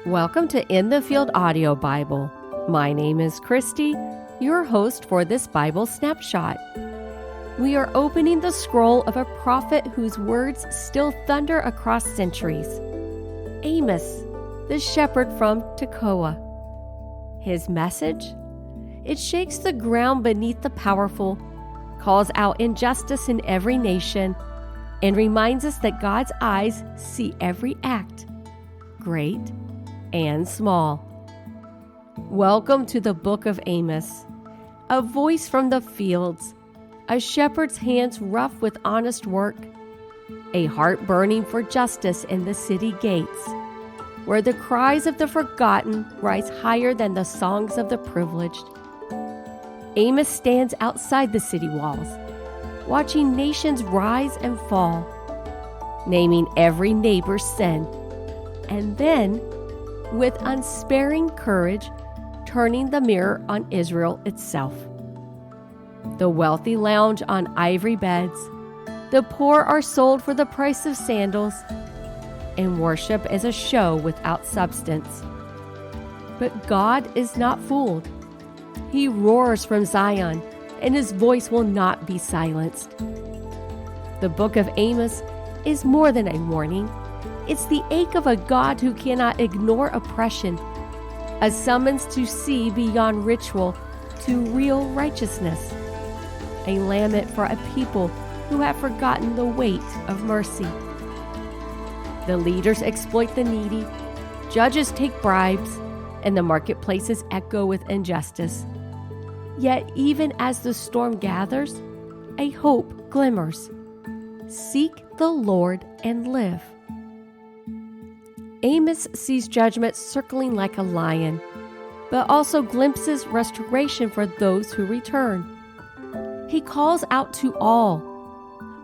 Welcome to In the Field Audio Bible. My name is Christy, your host for this Bible Snapshot. We are opening the scroll of a prophet whose words still thunder across centuries. Amos, the shepherd from Tekoa. His message? It shakes the ground beneath the powerful, calls out injustice in every nation, and reminds us that God's eyes see every act, great and small. Welcome to the Book of Amos, a voice from the fields, a shepherd's hands rough with honest work, a heart burning for justice in the city gates, where the cries of the forgotten rise higher than the songs of the privileged. Amos stands outside the city walls, watching nations rise and fall, naming every neighbor's sin, and then, with unsparing courage, turning the mirror on Israel itself. The wealthy lounge on ivory beds, the poor are sold for the price of sandals, and worship is a show without substance. But God is not fooled. He roars from Zion, and his voice will not be silenced. The book of Amos is more than a warning. It's the ache of a God who cannot ignore oppression, a summons to see beyond ritual to real righteousness, a lament for a people who have forgotten the weight of mercy. The leaders exploit the needy, judges take bribes, and the marketplaces echo with injustice. Yet even as the storm gathers, a hope glimmers. Seek the Lord and live. Amos sees judgment circling like a lion, but also glimpses restoration for those who return. He calls out to all.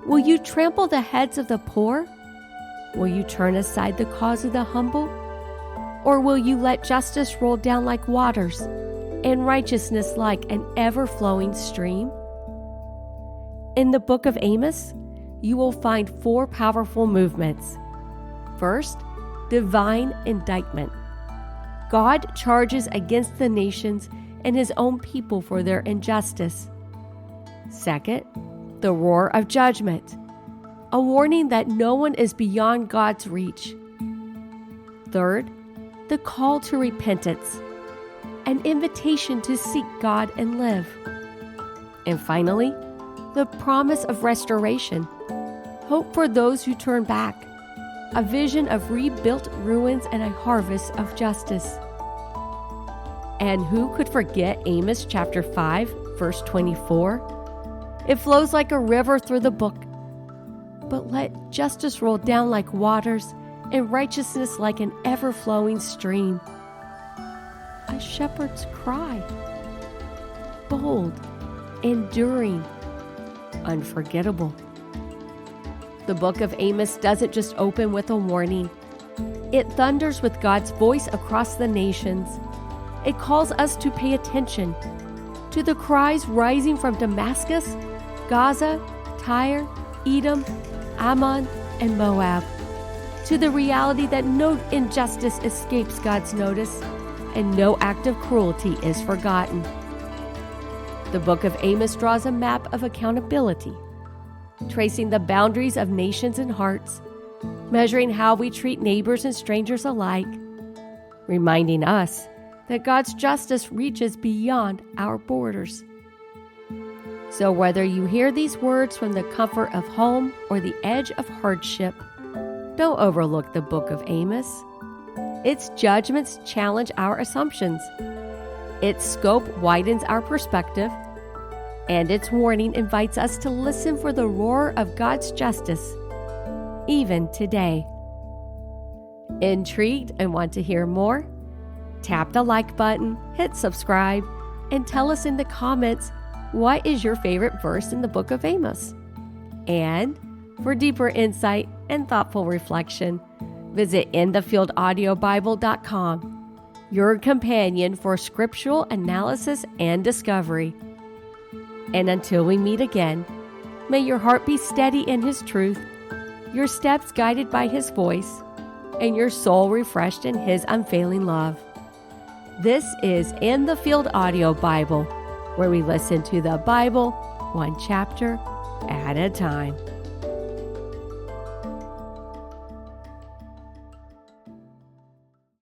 Will you trample the heads of the poor? Will you turn aside the cause of the humble? Or will you let justice roll down like waters and righteousness like an ever-flowing stream? In the book of Amos, you will find 4 powerful movements. First, divine indictment. God charges against the nations and his own people for their injustice. Second, the roar of judgment, a warning that no one is beyond God's reach. Third, the call to repentance, an invitation to seek God and live. And finally, the promise of restoration, hope for those who turn back, a vision of rebuilt ruins and a harvest of justice. And who could forget Amos chapter 5, verse 24? It flows like a river through the book. But let justice roll down like waters and righteousness like an ever-flowing stream. A shepherd's cry. Bold, enduring, unforgettable. The book of Amos doesn't just open with a warning. It thunders with God's voice across the nations. It calls us to pay attention to the cries rising from Damascus, Gaza, Tyre, Edom, Ammon, and Moab, to the reality that no injustice escapes God's notice and no act of cruelty is forgotten. The book of Amos draws a map of accountability, tracing the boundaries of nations and hearts, measuring how we treat neighbors and strangers alike, reminding us that God's justice reaches beyond our borders. So whether you hear these words from the comfort of home or the edge of hardship, don't overlook the book of Amos. Its judgments challenge our assumptions. Its scope widens our perspective, and its warning invites us to listen for the roar of God's justice, even today. Intrigued and want to hear more? Tap the like button, hit subscribe, and tell us in the comments what is your favorite verse in the book of Amos. And for deeper insight and thoughtful reflection, visit inthefieldAudioBible.com, your companion for scriptural analysis and discovery. And until we meet again, May your heart be steady in His truth, your steps guided by His voice, and your soul refreshed in His unfailing love. This is In the Field Audio Bible, where we listen to the Bible one chapter at a time.